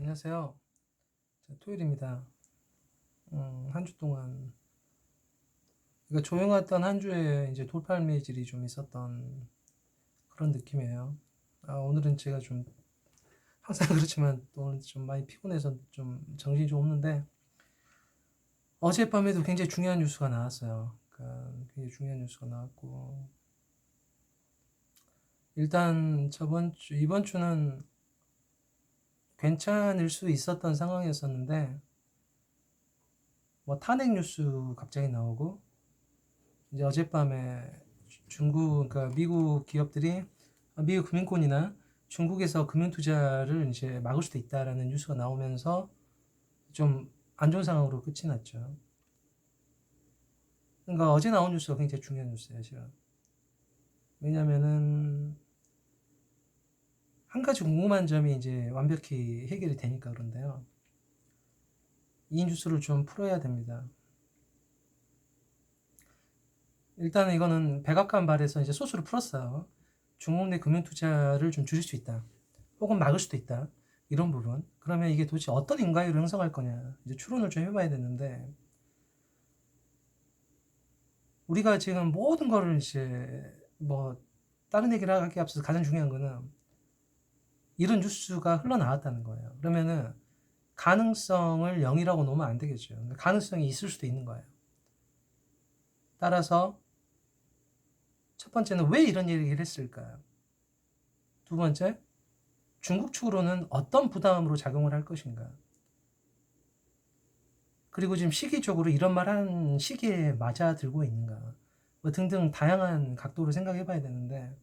안녕하세요. 자, 토요일입니다. 한 주 동안, 그러니까 조용했던 한 주에 이제 돌발 매질이 좀 있었던 그런 느낌이에요. 오늘은 제가 좀, 항상 그렇지만 오늘 좀 많이 피곤해서 좀 정신이 좀 없는데, 어젯밤에도 굉장히 중요한 뉴스가 나왔어요. 그러니까 굉장히 중요한 뉴스가 나왔고, 일단 이번 주는 괜찮을 수 있었던 상황이었었는데, 뭐 탄핵 뉴스 갑자기 나오고, 이제 어젯밤에 그러니까 미국 기업들이 미국 금융권이나 중국에서 금융 투자를 이제 막을 수도 있다라는 뉴스가 나오면서 좀 안 좋은 상황으로 끝이 났죠. 그러니까 어제 나온 뉴스가 굉장히 중요한 뉴스예요, 실은. 왜냐면은 한 가지 궁금한 점이 이제 완벽히 해결이 되니까 그런데요. 이 뉴스를 좀 풀어야 됩니다. 일단은 이거는 백악관 발에서 이제 소스를 풀었어요. 중국 내 금융 투자를 좀 줄일 수 있다. 혹은 막을 수도 있다. 이런 부분. 그러면 이게 도대체 어떤 인과율을 형성할 거냐. 이제 추론을 좀 해봐야 되는데, 우리가 지금 모든 거를 이제, 뭐, 다른 얘기를 하기 앞서서 가장 중요한 거는, 이런 뉴스가 흘러나왔다는 거예요. 그러면은, 가능성을 0이라고 놓으면 안 되겠죠. 가능성이 있을 수도 있는 거예요. 따라서, 첫 번째는 왜 이런 얘기를 했을까요? 두 번째, 중국 측으로는 어떤 부담으로 작용을 할 것인가? 그리고 지금 시기적으로 이런 말 하는 시기에 맞아 들고 있는가? 뭐 등등 다양한 각도로 생각해 봐야 되는데,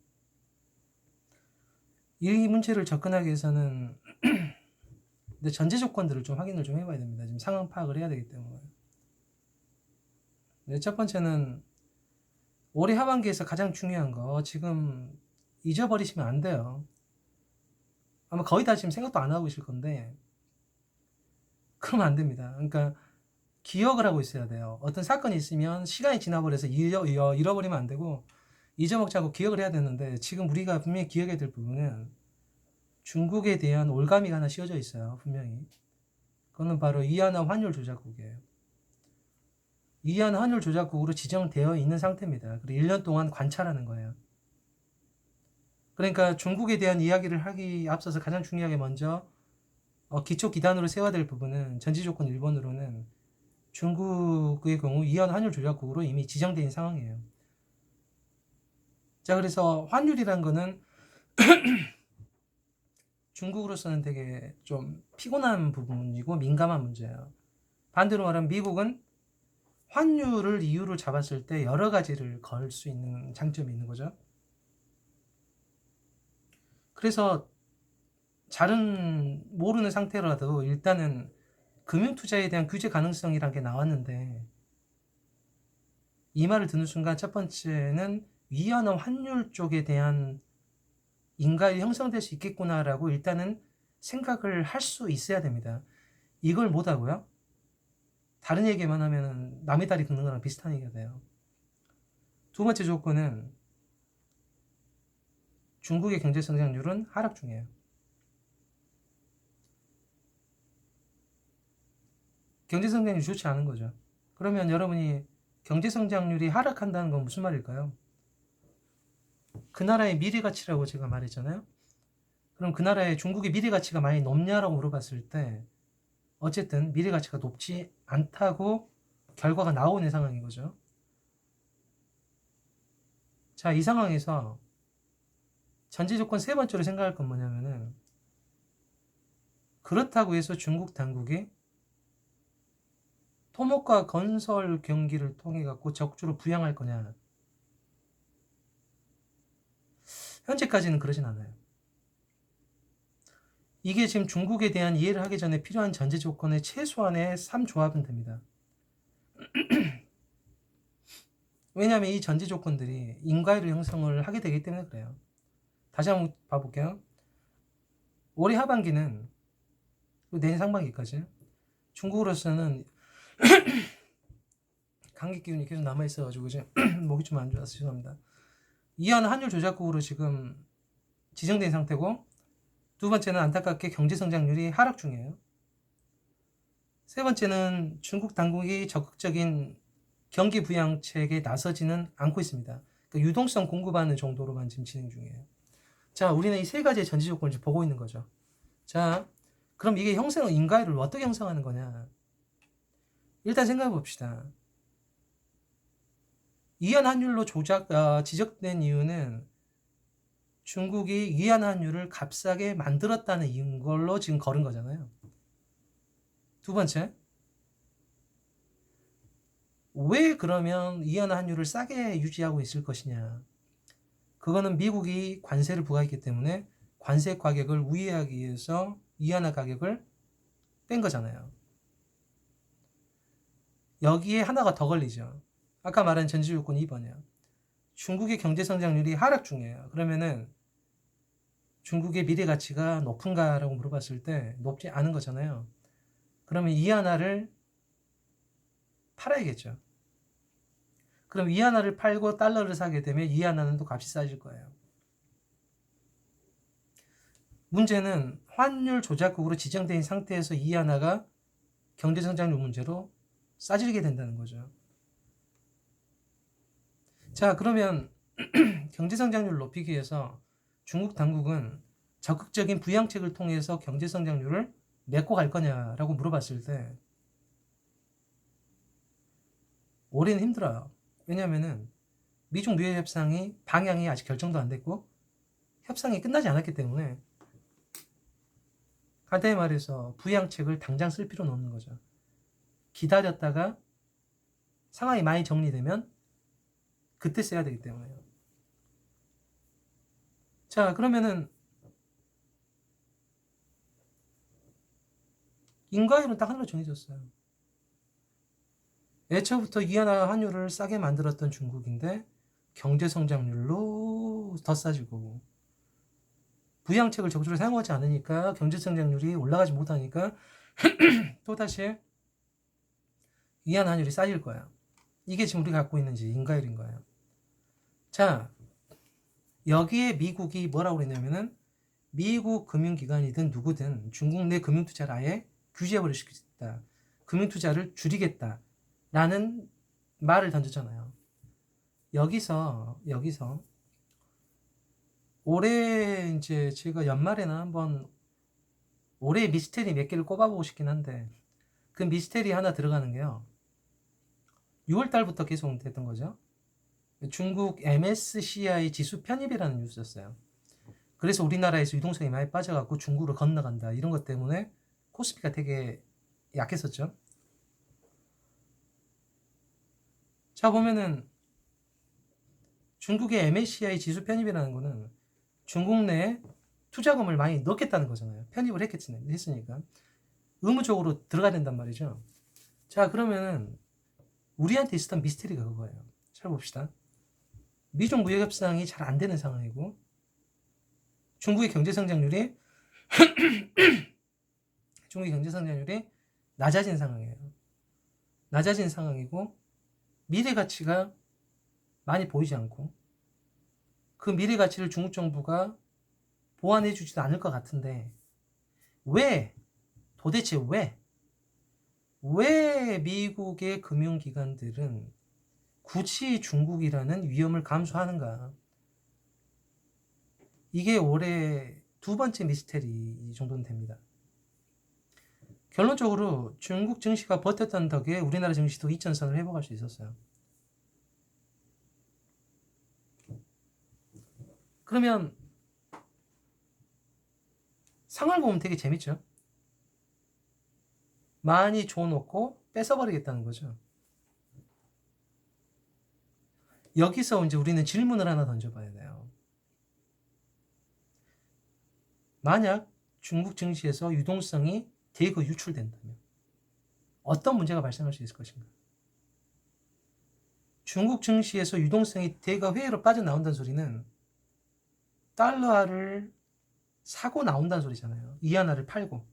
이 문제를 접근하기 위해서는 근데 전제 조건들을 좀 확인을 좀 해봐야 됩니다. 지금 상황 파악을 해야 되기 때문에. 네, 첫 번째는 올해 하반기에서 가장 중요한 거 지금 잊어버리시면 안 돼요. 아마 거의 다 지금 생각도 안 하고 계실 건데 그러면 안 됩니다. 그러니까 기억을 하고 있어야 돼요. 어떤 사건이 있으면 시간이 지나버려서 잃어버리면 안 되고 잊어먹지 않고 기억을 해야 되는데 지금 우리가 분명히 기억해야 될 부분은 중국에 대한 올가미가 하나 씌워져 있어요. 분명히. 그거는 바로 위안화 환율 조작국이에요. 위안화 환율 조작국으로 지정되어 있는 상태입니다. 그리고 1년 동안 관찰하는 거예요. 그러니까 중국에 대한 이야기를 하기 앞서서 가장 중요하게 먼저 기초 기단으로 세워야 될 부분은 전제조건 1번으로는 중국의 경우 위안화 환율 조작국으로 이미 지정되어 있는 상황이에요. 자, 그래서 환율이란 거는 중국으로서는 되게 좀 피곤한 부분이고 민감한 문제예요. 반대로 말하면 미국은 환율을 이유로 잡았을 때 여러 가지를 걸 수 있는 장점이 있는 거죠. 그래서 잘은 모르는 상태라도 일단은 금융투자에 대한 규제 가능성이란 게 나왔는데 이 말을 듣는 순간 첫 번째는 위안화 환율 쪽에 대한 인가율이 형성될 수 있겠구나라고 일단은 생각을 할 수 있어야 됩니다. 이걸 못하고요. 다른 얘기만 하면 남의 다리 긁는 거랑 비슷한 얘기가 돼요. 두 번째 조건은 중국의 경제 성장률은 하락 중이에요. 경제 성장률이 좋지 않은 거죠. 그러면 여러분이 경제 성장률이 하락한다는 건 무슨 말일까요? 그 나라의 미래 가치라고 제가 말했잖아요. 그럼 그 나라의 중국의 미래 가치가 많이 높냐라고 물어봤을 때 어쨌든 미래 가치가 높지 않다고 결과가 나오는 상황인 거죠. 자, 이 상황에서 전제 조건 세 번째로 생각할 건 뭐냐면은 그렇다고 해서 중국 당국이 토목과 건설 경기를 통해 갖고 적주로 부양할 거냐? 현재까지는 그러진 않아요. 이게 지금 중국에 대한 이해를 하기 전에 필요한 전제 조건의 최소한의 3조합은 됩니다. 왜냐하면 이 전제 조건들이 인과율 형성을 하게 되기 때문에 그래요. 다시 한번 봐볼게요. 올해 하반기는 내년 상반기까지 중국으로서는 감기 기운이 계속 남아있어가지고 지금 목이 좀 안 좋아서 죄송합니다. 이한 환율 조작국으로 지금 지정된 상태고 두 번째는 안타깝게 경제 성장률이 하락 중이에요. 세 번째는 중국 당국이 적극적인 경기 부양책에 나서지는 않고 있습니다. 그러니까 유동성 공급하는 정도로만 지금 진행 중이에요. 자, 우리는 이 세 가지의 전제 조건을 보고 있는 거죠. 자, 그럼 이게 인가율을 어떻게 형성하는 거냐? 일단 생각해 봅시다. 이안 환율로 지적된 이유는 중국이 이안 환율을 값싸게 만들었다는 걸로 지금 걸은 거잖아요. 두 번째, 왜 그러면 이안 환율을 싸게 유지하고 있을 것이냐? 그거는 미국이 관세를 부과했기 때문에 관세 가격을 우회하기 위해서 이안화 가격을 뺀 거잖아요. 여기에 하나가 더 걸리죠. 아까 말한 전제 조건 2번이요. 중국의 경제 성장률이 하락 중이에요. 그러면은 중국의 미래 가치가 높은가라고 물어봤을 때 높지 않은 거잖아요. 그러면 이안화를 팔아야겠죠. 그럼 이안화를 팔고 달러를 사게 되면 이안화는 또 값이 싸질 거예요. 문제는 환율 조작국으로 지정된 상태에서 이안화가 경제성장률 문제로 싸지게 된다는 거죠. 자, 그러면 경제성장률을 높이기 위해서 중국 당국은 적극적인 부양책을 통해서 경제성장률을 메꿔 갈 거냐라고 물어봤을 때 올해는 힘들어요. 왜냐하면 미중 무역 협상이 방향이 아직 결정도 안 됐고 협상이 끝나지 않았기 때문에 간단히 말해서 부양책을 당장 쓸 필요는 없는 거죠. 기다렸다가 상황이 많이 정리되면 그때 써야 되기 때문에요. 자, 그러면은 인과율은 딱 하나로 정해졌어요. 애초부터 이안화 환율을 싸게 만들었던 중국인데 경제 성장률로 더 싸지고 부양책을 적극적으로 사용하지 않으니까 경제 성장률이 올라가지 못하니까 또다시 이안화 환율이 싸질 거예요. 이게 지금 우리가 갖고 있는 인과율인 거예요. 자, 여기에 미국이 뭐라고 그랬냐면은 미국 금융기관이든 누구든 중국 내 금융투자를 아예 규제해버릴 수 있다. 금융투자를 줄이겠다. 라는 말을 던졌잖아요. 여기서 올해 이제 제가 연말에나 한번 올해 미스테리 몇 개를 꼽아보고 싶긴 한데 그 미스테리 하나 들어가는 게요. 6월 달부터 계속 됐던 거죠. 중국 MSCI 지수 편입이라는 뉴스였어요. 그래서 우리나라에서 유동성이 많이 빠져갖고 중국으로 건너간다. 이런 것 때문에 코스피가 되게 약했었죠. 자, 보면은 중국의 MSCI 지수 편입이라는 거는 중국 내에 투자금을 많이 넣겠다는 거잖아요. 편입을 했으니까. 의무적으로 들어가야 된단 말이죠. 자, 그러면은 우리한테 있었던 미스테리가 그거예요. 잘 봅시다. 미중 무역 협상이 잘 안 되는 상황이고 중국의 경제 성장률이 낮아진 상황이에요. 낮아진 상황이고 미래 가치가 많이 보이지 않고 그 미래 가치를 중국 정부가 보완해 주지도 않을 것 같은데 도대체 왜 미국의 금융기관들은 굳이 중국이라는 위험을 감수하는가? 이게 올해 두 번째 미스테리 정도는 됩니다. 결론적으로 중국 증시가 버텼던 덕에 우리나라 증시도 이전선을 회복할 수 있었어요. 그러면 상황을 보면 되게 재밌죠? 많이 줘놓고 뺏어버리겠다는 거죠. 여기서 이제 우리는 질문을 하나 던져봐야 돼요. 만약 중국 증시에서 유동성이 대거 유출된다면 어떤 문제가 발생할 수 있을 것인가? 중국 증시에서 유동성이 대거 회의로 빠져나온다는 소리는 달러화를 사고 나온다는 소리잖아요. 이안화를 팔고.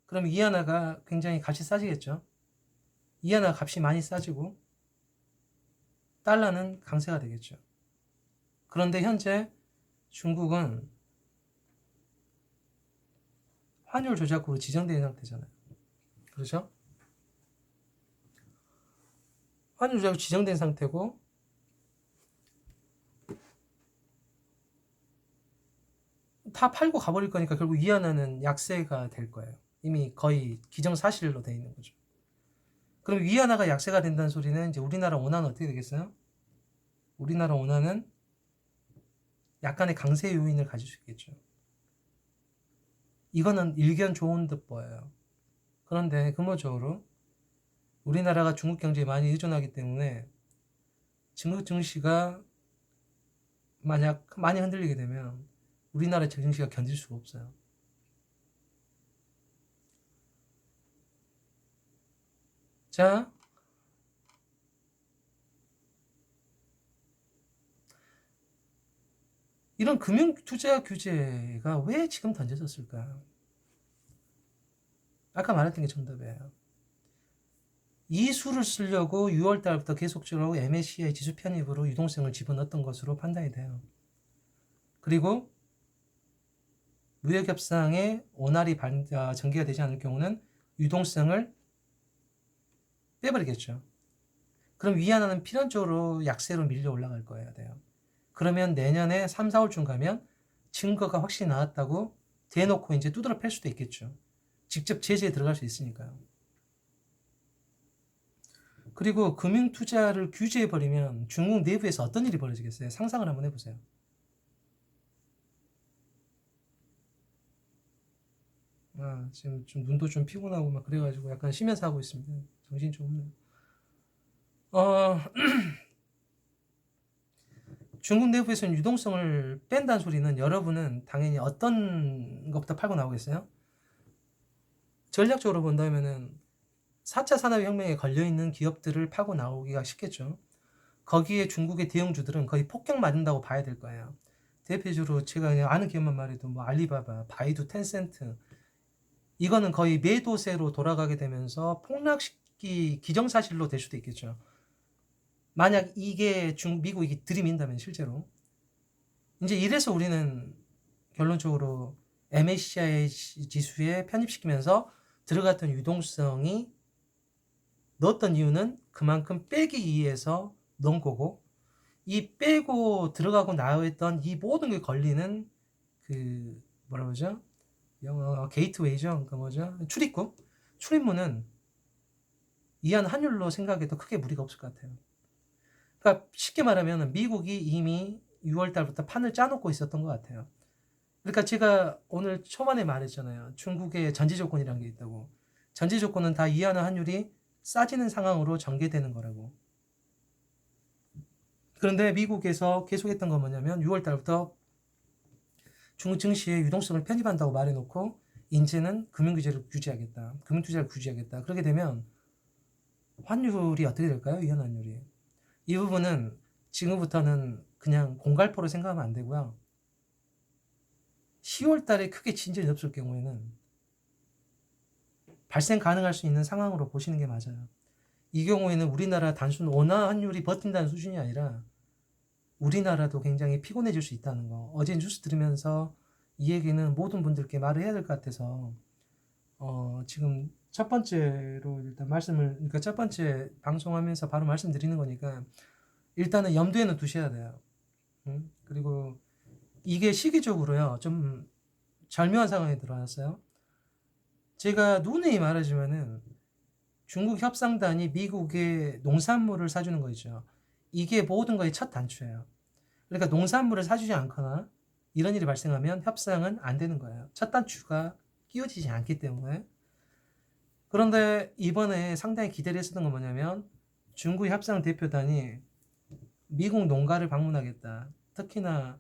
그럼 이안화가 굉장히 값이 싸지겠죠. 이안화 값이 많이 싸지고 달러는 강세가 되겠죠. 그런데 현재 중국은 환율 조작으로 지정된 상태잖아요. 그렇죠? 환율 조작으로 지정된 상태고 다 팔고 가버릴 거니까 결국 위안화는 약세가 될 거예요. 이미 거의 기정사실로 돼 있는 거죠. 그럼 위안화가 약세가 된다는 소리는 이제 우리나라 원화는 어떻게 되겠어요? 우리나라 원화는 약간의 강세 요인을 가질 수 있겠죠. 이거는 일견 좋은 듯 보여요. 그런데 근본적으로 우리나라가 중국 경제에 많이 의존하기 때문에 중국 증시가 만약 많이 흔들리게 되면 우리나라 증시가 견딜 수가 없어요. 자, 이런 금융투자 규제가 왜 지금 던져졌을까? 아까 말했던 게 정답이에요. 이 수를 쓰려고 6월 달부터 계속적으로 MSCI 지수 편입으로 유동성을 집어넣었던 것으로 판단이 돼요. 그리고 무역협상에 원활히 전개가 되지 않을 경우는 유동성을 빼버리겠죠. 그럼 위안화는 필연적으로 약세로 밀려 올라갈 거예요. 돼요. 그러면 내년에 3, 4월쯤 가면 증거가 확실히 나왔다고 대놓고 이제 두드러 팰 수도 있겠죠. 직접 제재에 들어갈 수 있으니까요. 그리고 금융투자를 규제해버리면 중국 내부에서 어떤 일이 벌어지겠어요? 상상을 한번 해보세요. 지금 좀 눈도 좀 피곤하고 막 그래가지고 약간 쉬면서 하고 있습니다. 정신이 좀 없네요. 중국 내부에서는 유동성을 뺀다는 소리는 여러분은 당연히 어떤 것부터 팔고 나오겠어요? 전략적으로 본다면은 4차 산업혁명에 걸려있는 기업들을 파고 나오기가 쉽겠죠. 거기에 중국의 대형주들은 거의 폭격 맞는다고 봐야 될 거예요. 대표적으로 제가 그냥 아는 기업만 말해도 뭐 알리바바, 바이두, 텐센트 이거는 거의 매도세로 돌아가게 되면서 폭락시키 기정사실로 될 수도 있겠죠. 만약 이게 미국이 들이민다면 실제로 이제 이래서 우리는 결론적으로 MSCI 지수에 편입시키면서 들어갔던 유동성이 넣었던 이유는 그만큼 빼기 위해서 넣은 거고 이 빼고 들어가고 나왔던 이 모든 게 걸리는 그 뭐라 그러죠? 영어 게이트웨이죠. 그 뭐죠? 출입문은 이한 환율로 생각해도 크게 무리가 없을 것 같아요. 그러니까 쉽게 말하면 미국이 이미 6월 달부터 판을 짜놓고 있었던 것 같아요. 그러니까 제가 오늘 초반에 말했잖아요. 중국의 전제 조건이라는 게 있다고. 전제 조건은 다 이하나 환율이 싸지는 상황으로 전개되는 거라고. 그런데 미국에서 계속했던 건 뭐냐면 6월 달부터 중국 증시에 유동성을 편입한다고 말해놓고 이제는 금융규제를 규제하겠다. 금융투자를 규제하겠다. 그렇게 되면 환율이 어떻게 될까요? 이하나 환율이. 이 부분은 지금부터는 그냥 공갈포로 생각하면 안 되고요. 10월 달에 크게 진전이 없을 경우에는 발생 가능할 수 있는 상황으로 보시는 게 맞아요. 이 경우에는 우리나라 단순 원화 환율이 버틴다는 수준이 아니라 우리나라도 굉장히 피곤해질 수 있다는 거. 어제 뉴스 들으면서 이 얘기는 모든 분들께 말을 해야 될 것 같아서 지금 첫 번째로 일단 그러니까 첫 번째 방송하면서 바로 말씀드리는 거니까 일단은 염두에는 두셔야 돼요. 그리고 이게 시기적으로요 좀 절묘한 상황에 들어왔어요. 제가 누누이 말하지만은 중국 협상단이 미국의 농산물을 사주는 거 있죠. 이게 모든 거의 첫 단추예요. 그러니까 농산물을 사주지 않거나 이런 일이 발생하면 협상은 안 되는 거예요. 첫 단추가 끼워지지 않기 때문에. 그런데 이번에 상당히 기대를 했었던 건 뭐냐면 중국 협상 대표단이 미국 농가를 방문하겠다. 특히나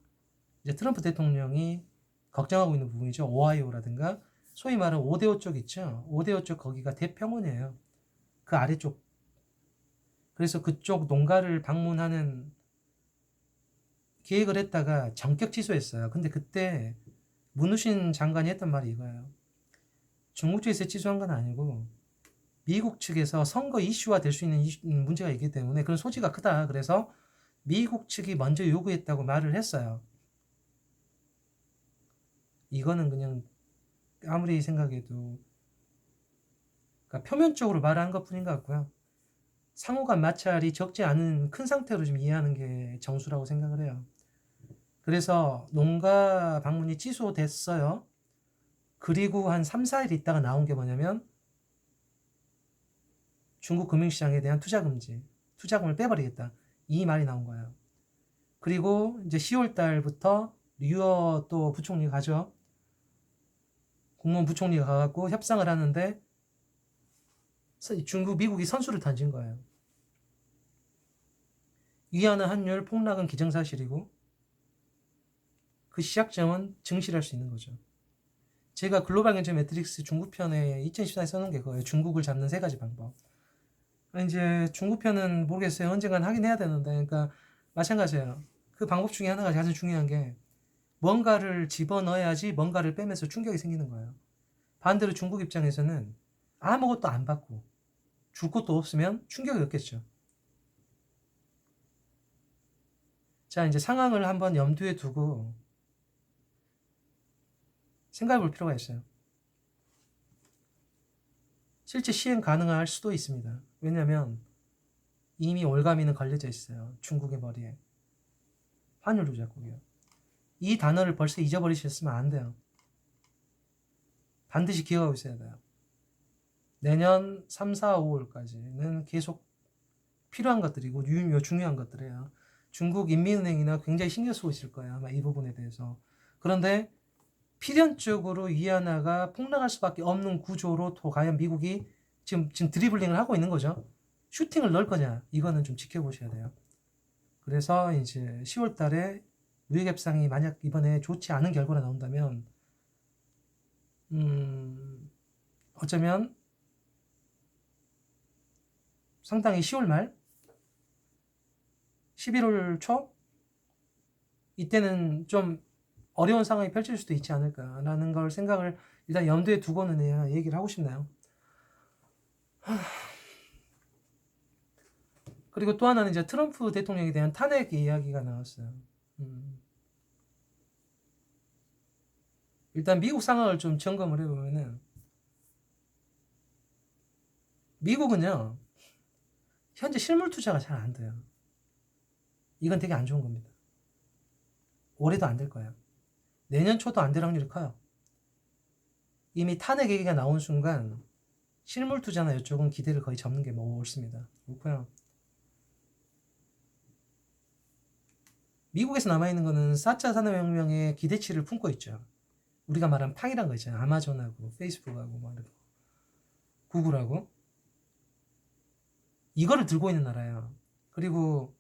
이제 트럼프 대통령이 걱정하고 있는 부분이죠. 오하이오라든가 소위 말하는 5대5 쪽 있죠. 5대5 쪽 거기가 대평원이에요. 그 아래쪽. 그래서 그쪽 농가를 방문하는 계획을 했다가 전격 취소했어요. 근데 그때 문우신 장관이 했던 말이 이거예요. 중국 쪽에서 취소한 건 아니고 미국 측에서 선거 이슈화 될 수 있는 문제가 있기 때문에 그런 소지가 크다. 그래서 미국 측이 먼저 요구했다고 말을 했어요. 이거는 그냥 아무리 생각해도 그러니까 표면적으로 말하는 것 뿐인 것 같고요. 상호간 마찰이 적지 않은 큰 상태로 좀 이해하는 게 정수라고 생각을 해요. 그래서 농가 방문이 취소됐어요. 그리고 한 3, 4일 있다가 나온 게 뭐냐면 중국 금융시장에 대한 투자 금지, 투자금을 빼버리겠다. 이 말이 나온 거예요. 그리고 이제 10월 달부터 류어 또 부총리가 가죠. 국무원 부총리가 가갖고 협상을 하는데 중국, 미국이 선수를 던진 거예요. 위안화 환율 폭락은 기정사실이고 그 시작점은 증시할 수 있는 거죠. 제가 글로벌 경제 매트릭스 중국 편에 2014년에 써놓은 게 그거예요. 중국을 잡는 3가지 방법. 이제 중국 편은 모르겠어요. 언젠간 하긴 해야 되는데, 그러니까 마찬가지예요. 그 방법 중에 하나가 가장 중요한 게 뭔가를 집어넣어야지 뭔가를 빼면서 충격이 생기는 거예요. 반대로 중국 입장에서는 아무것도 안 받고 줄 것도 없으면 충격이 없겠죠. 자, 이제 상황을 한번 염두에 두고 생각해 볼 필요가 있어요. 실제 시행 가능할 수도 있습니다. 왜냐면 이미 올가미는 걸려져 있어요. 중국의 머리에. 환율 조작국이요. 이 단어를 벌써 잊어버리셨으면 안 돼요. 반드시 기억하고 있어야 돼요. 내년 3, 4, 5월까지는 계속 필요한 것들이고 중요한 것들이에요. 중국 인민은행이나 굉장히 신경 쓰고 있을 거예요. 아마 이 부분에 대해서. 그런데 필연적으로 위안화가 폭락할 수밖에 없는 구조로 또 과연 미국이 지금 드리블링을 하고 있는 거죠. 슈팅을 넣을 거냐, 이거는 좀 지켜보셔야 돼요. 그래서 이제 10월 달에 무역 협상이 만약 이번에 좋지 않은 결과가 나온다면 어쩌면 상당히 10월 말 11월 초 이때는 좀 어려운 상황이 펼칠 수도 있지 않을까라는 걸 생각을 일단 염두에 두고는 해야 얘기를 하고 싶네요. 그리고 또 하나는 이제 트럼프 대통령에 대한 탄핵 이야기가 나왔어요. 일단 미국 상황을 좀 점검을 해보면은 미국은요 현재 실물 투자가 잘 안 돼요. 이건 되게 안 좋은 겁니다. 올해도 안 될 거예요. 내년 초도 안 될 확률이 커요. 이미 탄핵 얘기가 나온 순간 실물 투자나 이쪽은 기대를 거의 접는 게 뭐 옳습니다. 그렇고요. 미국에서 남아있는 거는 4차 산업혁명의 기대치를 품고 있죠. 우리가 말한 팡이란 거 있잖아요. 아마존하고 페이스북하고 뭐 구글하고 이거를 들고 있는 나라예요. 그리고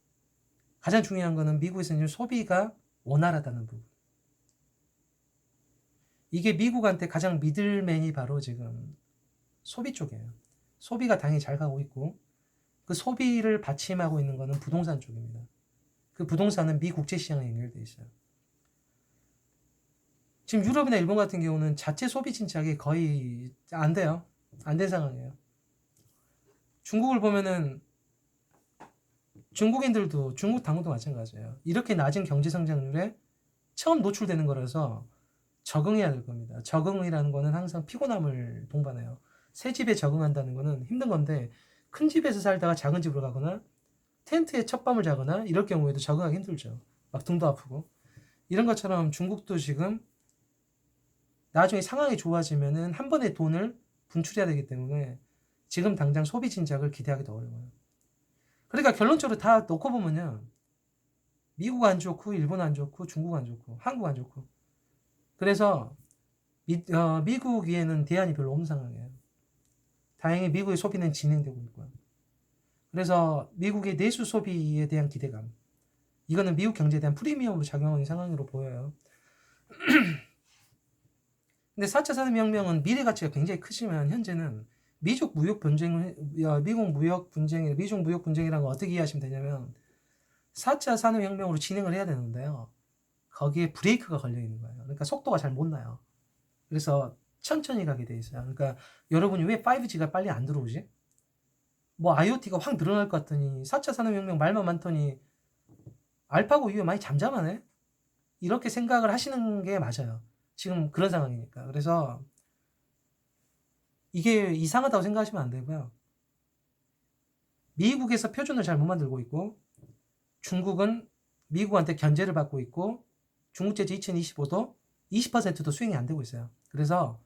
가장 중요한 거는 미국에서는 소비가 원활하다는 부분. 이게 미국한테 가장 미들맨이 바로 지금 소비 쪽이에요. 소비가 당연히 잘 가고 있고 그 소비를 받침하고 있는 거는 부동산 쪽입니다. 그 부동산은 미 국제시장에 연결돼 있어요. 지금 유럽이나 일본 같은 경우는 자체 소비 진작이 거의 안 돼요. 안 된 상황이에요. 중국을 보면은 중국인들도 중국 당국도 마찬가지예요. 이렇게 낮은 경제 성장률에 처음 노출되는 거라서 적응해야 될 겁니다. 적응이라는 거는 항상 피곤함을 동반해요. 새 집에 적응한다는 거는 힘든 건데 큰 집에서 살다가 작은 집으로 가거나 텐트에 첫밤을 자거나 이럴 경우에도 적응하기 힘들죠. 막 등도 아프고 이런 것처럼 중국도 지금 나중에 상황이 좋아지면은 한 번에 돈을 분출해야 되기 때문에 지금 당장 소비 진작을 기대하기도 어려워요. 그러니까 결론적으로 다 놓고 보면요. 미국 안 좋고 일본 안 좋고 중국 안 좋고 한국 안 좋고 그래서 미국 위에는 대안이 별로 없는 상황이에요. 다행히 미국의 소비는 진행되고 있고요. 그래서 미국의 내수 소비에 대한 기대감 이거는 미국 경제에 대한 프리미엄으로 작용하는 상황으로 보여요. 근데 4차 산업혁명은 미래 가치가 굉장히 크지만 현재는 미중 무역 분쟁이라는 걸 어떻게 이해하시면 되냐면 4차 산업혁명으로 진행을 해야 되는데요. 거기에 브레이크가 걸려 있는 거예요. 그러니까 속도가 잘 못 나요. 그래서 천천히 가게 돼 있어요. 그러니까 여러분이 왜 5G가 빨리 안 들어오지? 뭐 IoT가 확 늘어날 것 같더니 4차 산업혁명 말만 많더니 알파고 이후에 많이 잠잠하네? 이렇게 생각을 하시는 게 맞아요. 지금 그런 상황이니까. 그래서 이게 이상하다고 생각하시면 안 되고요. 미국에서 표준을 잘 못 만들고 있고 중국은 미국한테 견제를 받고 있고 중국제재 2025도 20%도 수행이 안 되고 있어요. 그래서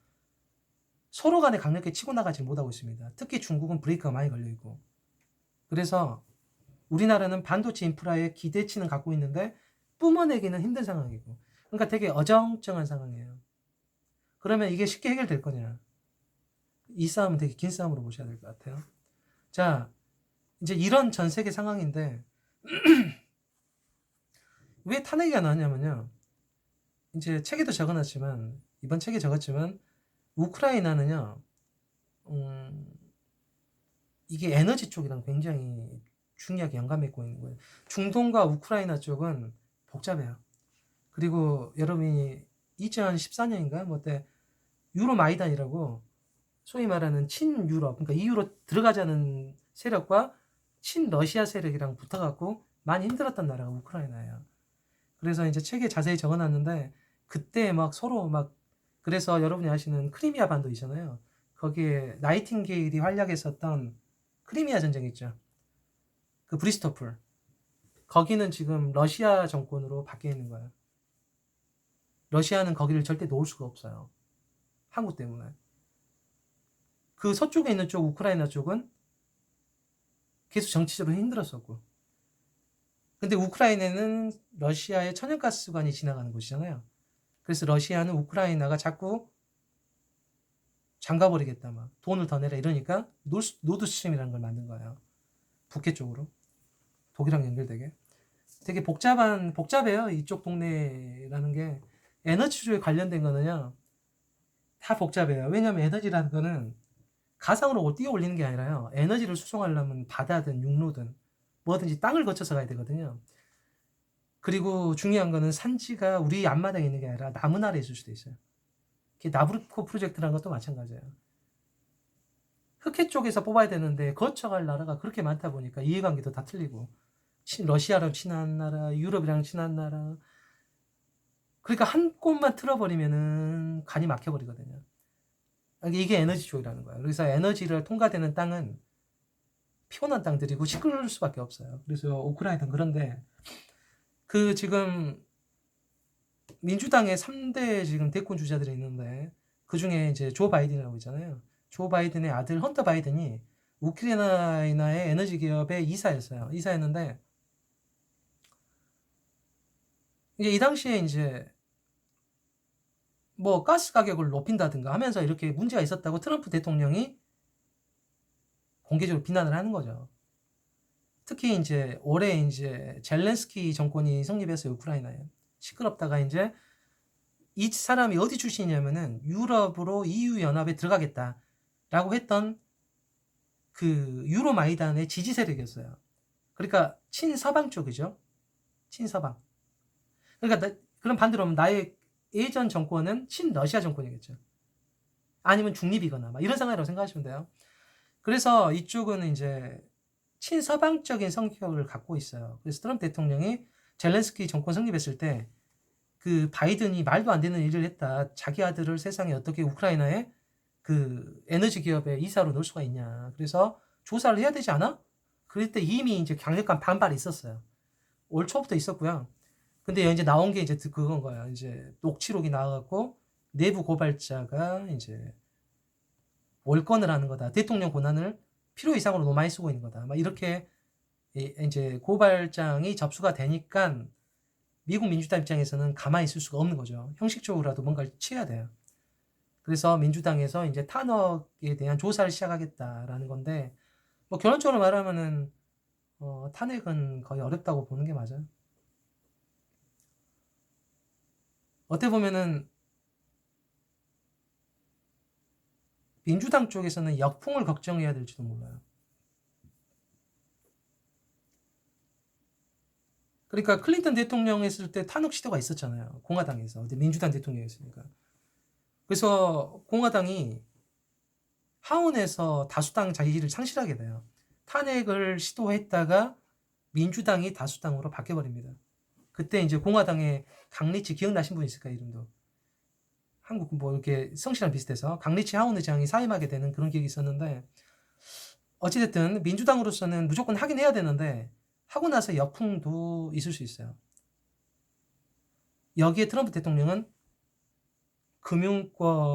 서로 간에 강력하게 치고 나가지 못하고 있습니다. 특히 중국은 브레이크가 많이 걸려 있고. 그래서 우리나라는 반도체 인프라에 기대치는 갖고 있는데 뿜어내기는 힘든 상황이고. 그러니까 되게 어정쩡한 상황이에요. 그러면 이게 쉽게 해결될 거냐? 이 싸움은 되게 긴 싸움으로 보셔야 될 것 같아요. 자, 이제 이런 전 세계 상황인데 왜 탄핵이 나왔냐면요. 이제 책에도 적어놨지만 이번 책에 적었지만 우크라이나는요. 이게 에너지 쪽이랑 굉장히 중요하게 연관맺고 있는 거예요. 중동과 우크라이나 쪽은 복잡해요. 그리고 여러분이 2014년인가 뭐때 유로마이단이라고 소위 말하는 친유럽, 그러니까 EU로 들어가자는 세력과 친러시아 세력이랑 붙어갖고 많이 힘들었던 나라가 우크라이나예요. 그래서 이제 책에 자세히 적어놨는데 그때 막 서로 막 그래서 여러분이 아시는 크리미아 반도 있잖아요. 거기에 나이팅게일이 활약했었던 크리미아 전쟁 있죠. 그 브리스토플. 거기는 지금 러시아 정권으로 바뀌어 있는 거예요. 러시아는 거기를 절대 놓을 수가 없어요. 한국 때문에. 그 서쪽에 있는 쪽 우크라이나 쪽은 계속 정치적으로 힘들었었고. 근데 우크라이나는 러시아의 천연가스관이 지나가는 곳이잖아요. 그래서 러시아는 우크라이나가 자꾸 잠가버리겠다, 막 돈을 더 내라 이러니까 노드스트림이라는 걸 만든 거예요. 북해 쪽으로 독일랑 연결되게. 되게 복잡해요. 이쪽 동네라는 게 에너지주에 관련된 거는요 다 복잡해요. 왜냐하면 에너지라는 거는 가상으로 뛰어 올리는 게 아니라요. 에너지를 수송하려면 바다든 육로든 뭐든지 땅을 거쳐서 가야 되거든요. 그리고 중요한 거는 산지가 우리 앞마당에 있는 게 아니라 남은 아래에 있을 수도 있어요. 나부코 프로젝트라는 것도 마찬가지예요. 흑해 쪽에서 뽑아야 되는데 거쳐갈 나라가 그렇게 많다 보니까 이해관계도 다 틀리고 러시아랑 친한 나라, 유럽이랑 친한 나라. 그러니까 한 곳만 틀어버리면은 간이 막혀버리거든요. 이게 에너지 쪽이라는 거예요. 그래서 에너지를 통과되는 땅은 피곤한 땅들이고 시끄러울 수밖에 없어요. 그래서 우크라이나는 그런데 그 지금 민주당의 3대 지금 대권 주자들이 있는데 그 중에 이제 조 바이든이라고 있잖아요. 조 바이든의 아들 헌터 바이든이 우크라이나의 에너지 기업의 이사였어요. 이사였는데 이게 이 당시에 이제 뭐 가스 가격을 높인다든가 하면서 이렇게 문제가 있었다고 트럼프 대통령이 공개적으로 비난을 하는 거죠. 특히 이제 올해 이제 젤렌스키 정권이 성립했어요. 우크라이나에. 시끄럽다가 이제 이 사람이 어디 출신이냐면은 유럽으로 EU 연합에 들어가겠다라고 했던 그 유로마이단의 지지 세력이었어요. 그러니까 친서방 쪽이죠. 친서방. 그러니까 그럼 반대로 하면 나의 예전 정권은 친러시아 정권이겠죠. 아니면 중립이거나 막 이런 상황이라고 생각하시면 돼요. 그래서 이쪽은 이제 친서방적인 성격을 갖고 있어요. 그래서 트럼프 대통령이 젤렌스키 정권 성립했을 때 그 바이든이 말도 안 되는 일을 했다. 자기 아들을 세상에 어떻게 우크라이나에 그 에너지 기업의 이사로 넣을 수가 있냐. 그래서 조사를 해야 되지 않아? 그럴 때 이미 이제 강력한 반발이 있었어요. 올 초부터 있었고요. 근데 이제 나온 게 이제 그건 거야. 이제 녹취록이 나와갖고 내부 고발자가 이제 월권을 하는 거다. 대통령 권한을 필요 이상으로 너무 많이 쓰고 있는 거다. 막 이렇게 이제 고발장이 접수가 되니까 미국 민주당 입장에서는 가만히 있을 수가 없는 거죠. 형식적으로라도 뭔가를 취해야 돼요. 그래서 민주당에서 이제 탄핵에 대한 조사를 시작하겠다라는 건데, 뭐 결론적으로 말하면은 탄핵은 거의 어렵다고 보는 게 맞아요. 어떻게 보면은 민주당 쪽에서는 역풍을 걱정해야 될지도 몰라요. 그러니까 클린턴 대통령 했을 때 탄핵 시도가 있었잖아요. 공화당에서. 근데 민주당 대통령이었으니까. 그래서 공화당이 하원에서 다수당 자리를 상실하게 돼요. 탄핵을 시도했다가 민주당이 다수당으로 바뀌어버립니다. 그때 이제 공화당의 강리치 기억나신 분 있을까요? 이름도. 한국 뭐 이렇게 성씨랑 비슷해서 강리치 하원 의장이 사임하게 되는 그런 기억이 있었는데, 어찌됐든 민주당으로서는 무조건 하긴 해야 되는데 하고 나서 역풍도 있을 수 있어요. 여기에 트럼프 대통령은 금융권에게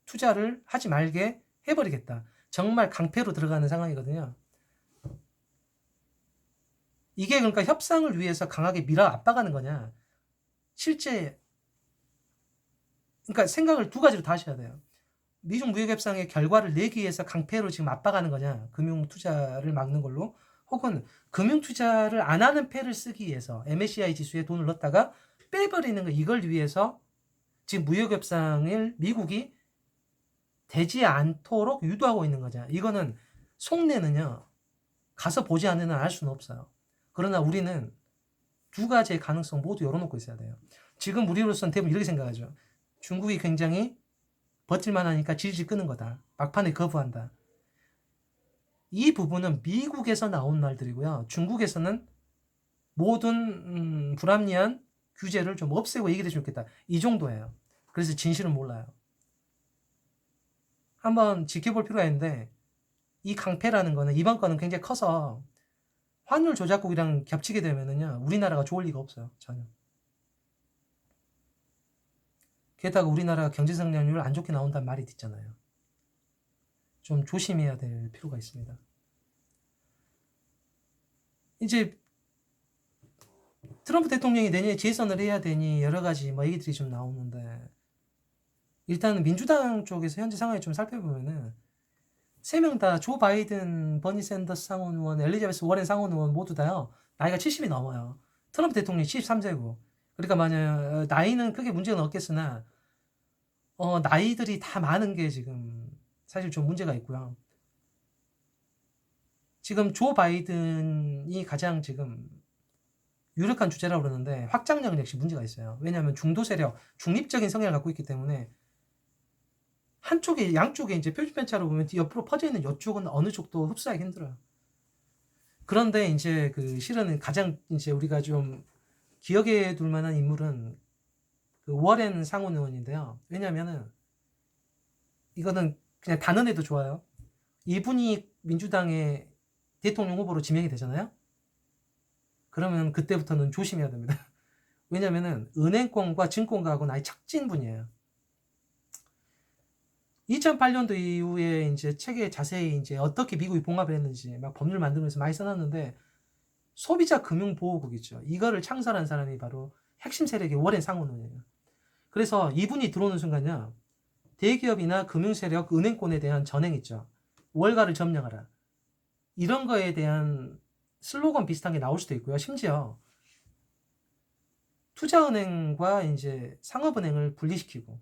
투자를 하지 말게 해버리겠다. 정말 강패로 들어가는 상황이거든요. 이게 그러니까 협상을 위해서 강하게 밀어 압박하는 거냐, 실제 그러니까 생각을 두 가지로 다 하셔야 돼요. 미중 무역 협상의 결과를 내기 위해서 강패로 지금 압박하는 거냐, 금융 투자를 막는 걸로, 혹은 금융 투자를 안 하는 패를 쓰기 위해서 MSCI 지수에 돈을 넣었다가 빼버리는 거, 이걸 위해서 지금 무역 협상을 미국이 되지 않도록 유도하고 있는 거냐. 이거는 속내는요, 가서 보지 않는 한 알 수는 없어요. 그러나 우리는 두 가지의 가능성 모두 열어놓고 있어야 돼요. 지금 우리로서는 대부분 이렇게 생각하죠. 중국이 굉장히 버틸만 하니까 질질 끄는 거다. 막판에 거부한다. 이 부분은 미국에서 나온 말들이고요. 중국에서는 모든 불합리한 규제를 좀 없애고 얘기해 줬으면 좋겠다. 이 정도예요. 그래서 진실은 몰라요. 한번 지켜볼 필요가 있는데, 이 강패라는 거는 이번 거는 굉장히 커서 환율 조작국이랑 겹치게 되면은요, 우리나라가 좋을 리가 없어요. 전혀. 게다가 우리나라 경제 성장률 안 좋게 나온다는 말이 있잖아요. 좀 조심해야 될 필요가 있습니다. 이제 트럼프 대통령이 내년에 재선을 해야 되니 여러 가지 뭐 얘기들이 좀 나오는데, 일단은 민주당 쪽에서 현재 상황을 좀 살펴보면은 세 명 다 조 바이든, 버니 샌더스 상원 의원, 엘리자베스 워렌 상원 의원 모두 다요 나이가 70이 넘어요. 트럼프 대통령이 73세고. 그러니까 만약 나이는 크게 문제는 없겠으나 나이들이 다 많은 게 지금 사실 좀 문제가 있고요. 지금 조 바이든이 가장 지금 유력한 주자라고 그러는데 확장력은 역시 문제가 있어요. 왜냐하면 중도 세력, 중립적인 성향을 갖고 있기 때문에 한쪽에, 양쪽에 이제 표지편차로 보면 옆으로 퍼져 있는 이쪽은 어느 쪽도 흡수하기 힘들어요. 그런데 이제 그 실은 가장 이제 우리가 좀 기억에 둘 만한 인물은 그 워렌 상원 의원인데요. 왜냐면은 이거는 그냥 단언해도 좋아요. 이분이 민주당의 대통령 후보로 지명이 되잖아요. 그러면 그때부터는 조심해야 됩니다. 왜냐면은 은행권과 증권가하고는 아예 착진 분이에요. 2008년도 이후에 이제 책에 자세히 이제 어떻게 미국이 봉합을 했는지 막 법률 만들면서 많이 써놨는데, 소비자 금융보호국 있죠. 이거를 창설한 사람이 바로 핵심 세력의 워렌 상원의원이에요. 그래서 이분이 들어오는 순간요, 대기업이나 금융세력, 은행권에 대한 전행 있죠. 월가를 점령하라. 이런 거에 대한 슬로건 비슷한 게 나올 수도 있고요. 심지어 투자은행과 이제 상업은행을 분리시키고,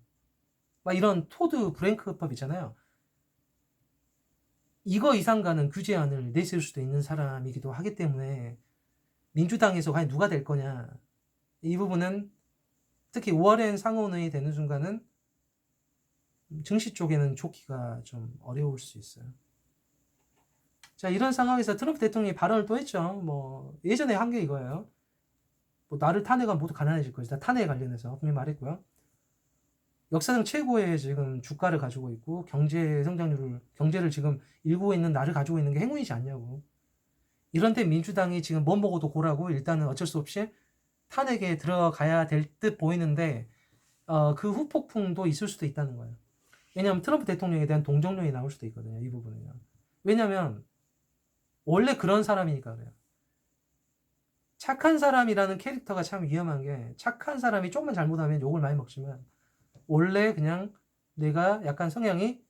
막 이런 토드 브랭크법 있잖아요. 이거 이상 가는 규제안을 내세울 수도 있는 사람이기도 하기 때문에 민주당에서 과연 누가 될 거냐, 이 부분은 특히 워렌 상원의원이 되는 순간은 증시 쪽에는 좋기가 좀 어려울 수 있어요. 자, 이런 상황에서 트럼프 대통령이 발언을 또 했죠. 뭐 예전에 한 게 이거예요. 뭐 나를 탄핵하면 모두 가난해질 것이다. 탄핵에 관련해서 분명히 말했고요. 역사상 최고의 지금 주가를 가지고 있고 경제를 지금 일구고 있는 나를 가지고 있는 게 행운이지 않냐고. 이런데 민주당이 지금 뭐 먹어도 고라고 일단은 어쩔 수 없이 탄핵에 들어가야 될 듯 보이는데, 그 후폭풍도 있을 수도 있다는 거예요. 왜냐하면 트럼프 대통령에 대한 동정론이 나올 수도 있거든요. 이 부분은요. 왜냐하면 원래 그런 사람이니까 그래요. 착한 사람이라는 캐릭터가 참 위험한 게, 착한 사람이 조금만 잘못하면 욕을 많이 먹지만 원래 그냥 내가 약간 성향이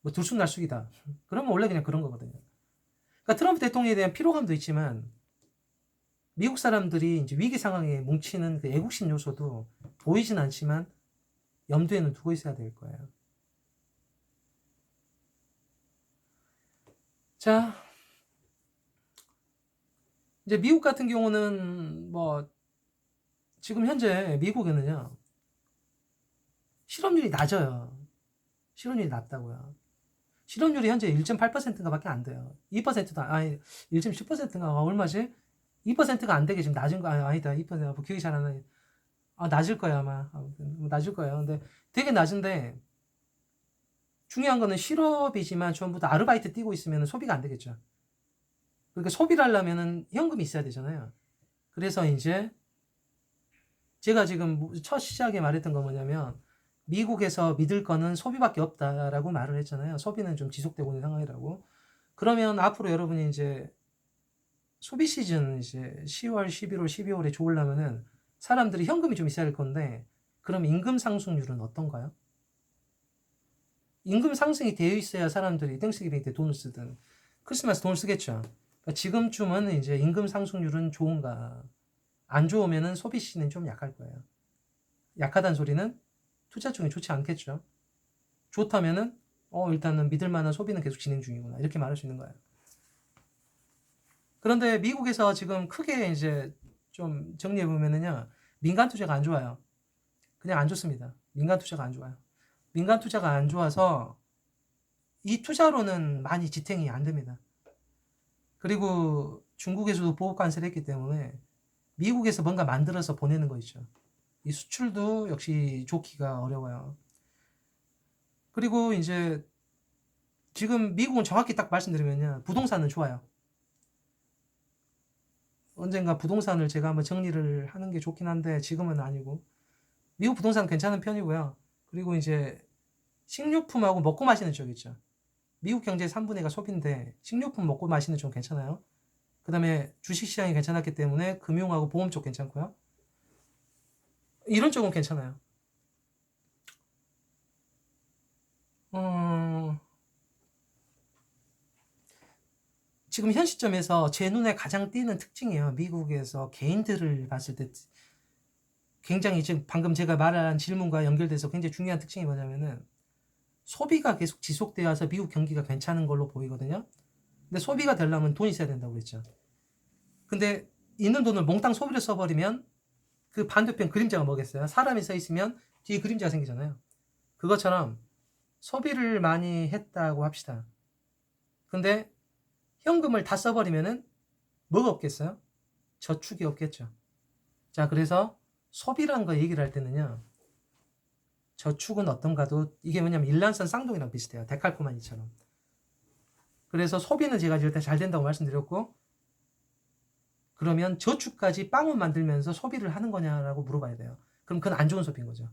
뭐 들쑥날쑥이다, 그러면 원래 그냥 그런 거거든요. 그러니까 트럼프 대통령에 대한 피로감도 있지만 미국 사람들이 이제 위기 상황에 뭉치는 그 애국심 요소도 보이진 않지만 염두에는 두고 있어야 될 거예요. 자, 이제 미국 같은 경우는 뭐 지금 현재 미국에는요, 실업률이 낮아요. 실업률이 낮다고요. 실업률이 현재 1.8%가 밖에 안 돼요. 2%도 아니 1.10%가 얼마지? 2%가 안 되게 지금 낮은 거 아니다. 2% 뭐 기억이 잘 안 나요. 낮을 거야 아마. 아무튼 뭐 낮을 거예요. 근데 되게 낮은데 중요한 거는 실업이지만 전부 다 아르바이트 뛰고 있으면 소비가 안 되겠죠. 그러니까 소비를 하려면은 현금이 있어야 되잖아요. 그래서 이제 제가 지금 첫 시작에 말했던 건 뭐냐면 미국에서 믿을 거는 소비밖에 없다라고 말을 했잖아요. 소비는 좀 지속되고 있는 상황이라고. 그러면 앞으로 여러분이 이제 소비 시즌 이제 10월, 11월, 12월에 좋으려면은 사람들이 현금이 좀 있어야 할 건데 그럼 임금 상승률은 어떤가요? 임금 상승이 되어 있어야 사람들이 땡스기빙 때 돈을 쓰든 크리스마스 돈을 쓰겠죠. 그러니까 지금쯤은 이제 임금 상승률은 좋은가? 안 좋으면은 소비 시는 좀 약할 거예요. 약하다는 소리는 투자 쪽이 좋지 않겠죠. 좋다면은 일단은 믿을 만한 소비는 계속 진행 중이구나 이렇게 말할 수 있는 거예요. 그런데 미국에서 지금 크게 이제 좀 정리해 보면은요, 민간 투자가 안 좋아요. 그냥 안 좋습니다. 민간 투자가 안 좋아요. 민간 투자가 안 좋아서 이 투자로는 많이 지탱이 안 됩니다. 그리고 중국에서도 보복 관세를 했기 때문에 미국에서 뭔가 만들어서 보내는 거 있죠. 이 수출도 역시 좋기가 어려워요. 그리고 이제 지금 미국은 정확히 딱 말씀드리면요, 부동산은 좋아요. 언젠가 부동산을 제가 한번 정리를 하는 게 좋긴 한데 지금은 아니고 미국 부동산은 괜찮은 편이고요. 그리고 이제 식료품하고 먹고 마시는 쪽 있죠. 미국 경제의 3분의 1가 소비인데 식료품 먹고 마시는 쪽 괜찮아요. 그 다음에 주식시장이 괜찮았기 때문에 금융하고 보험 쪽 괜찮고요. 이런 쪽은 괜찮아요. 지금 현 시점에서 제 눈에 가장 띄는 특징이에요. 미국에서 개인들을 봤을 때 굉장히 지금 방금 제가 말한 질문과 연결돼서 굉장히 중요한 특징이 뭐냐면은 소비가 계속 지속되어서 미국 경기가 괜찮은 걸로 보이거든요. 근데 소비가 되려면 돈이 있어야 된다고 그랬죠. 근데 있는 돈을 몽땅 소비를 써버리면 그 반대편 그림자가 뭐겠어요? 사람이 서 있으면 뒤에 그림자가 생기잖아요. 그것처럼 소비를 많이 했다고 합시다. 근데 현금을 다 써버리면은 뭐가 없겠어요? 저축이 없겠죠. 자, 그래서 소비란 거 얘기를 할 때는요, 저축은 어떤가도 이게 뭐냐면 일란선 쌍둥이랑 비슷해요. 데칼코마니처럼. 그래서 소비는 제가 이럴 때 잘 된다고 말씀드렸고, 그러면 저축까지 빵을 만들면서 소비를 하는 거냐라고 물어봐야 돼요. 그럼 그건 안 좋은 소비인 거죠.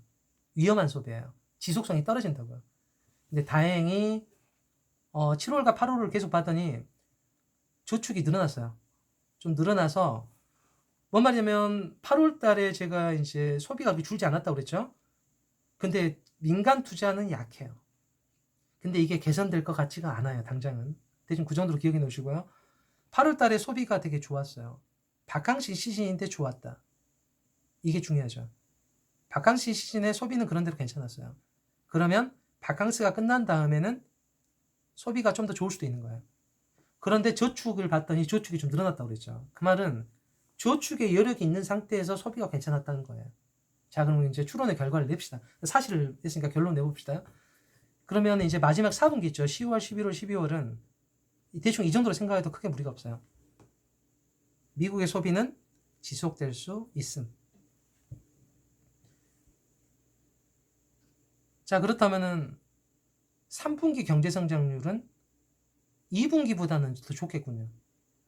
위험한 소비예요. 지속성이 떨어진다고요. 근데 다행히 7월과 8월을 계속 봤더니 저축이 늘어났어요. 좀 늘어나서 뭔 말이냐면 8월 달에 제가 이제 소비가 그렇게 줄지 않았다고 그랬죠. 근데 민간 투자는 약해요. 근데 이게 개선될 것 같지가 않아요. 당장은. 대충 그 정도로 기억해 놓으시고요. 8월 달에 소비가 되게 좋았어요. 바캉스 시즌인데 좋았다. 이게 중요하죠. 바캉스 시즌에 소비는 그런 대로 괜찮았어요. 그러면 바캉스가 끝난 다음에는 소비가 좀 더 좋을 수도 있는 거예요. 그런데 저축을 봤더니 저축이 좀 늘어났다고 그랬죠. 그 말은 저축의 여력이 있는 상태에서 소비가 괜찮았다는 거예요. 자, 그럼 이제 추론의 결과를 냅시다. 사실을 했으니까 결론 내봅시다. 그러면 이제 마지막 4분기 있죠. 10월, 11월, 12월은 대충 이 정도로 생각해도 크게 무리가 없어요. 미국의 소비는 지속될 수 있음. 자, 그렇다면은 3분기 경제성장률은 2분기보다는 더 좋겠군요.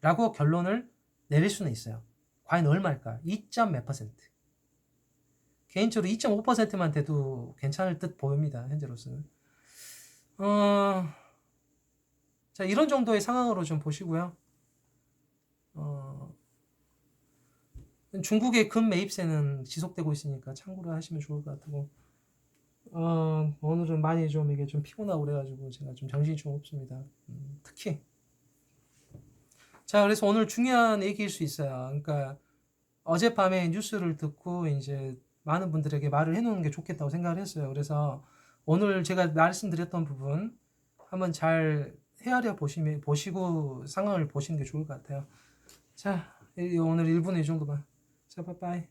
라고 결론을 내릴 수는 있어요. 과연 얼마일까? 2점 몇 퍼센트. 개인적으로 2.5%만 돼도 괜찮을 듯 보입니다. 현재로서는. 자, 이런 정도의 상황으로 좀 보시고요. 중국의 금 매입세는 지속되고 있으니까 참고를 하시면 좋을 것 같고, 오늘은 많이 좀 이게 좀 피곤하고 그래가지고 제가 좀 정신이 좀 없습니다. 특히. 자, 그래서 오늘 중요한 얘기일 수 있어요. 그러니까 어젯밤에 뉴스를 듣고 이제 많은 분들에게 말을 해놓는 게 좋겠다고 생각을 했어요. 그래서 오늘 제가 말씀드렸던 부분 한번 잘 헤아려 보시고 상황을 보시는 게 좋을 것 같아요. 자, 오늘 1분은 이 정도만. 자, 빠빠이.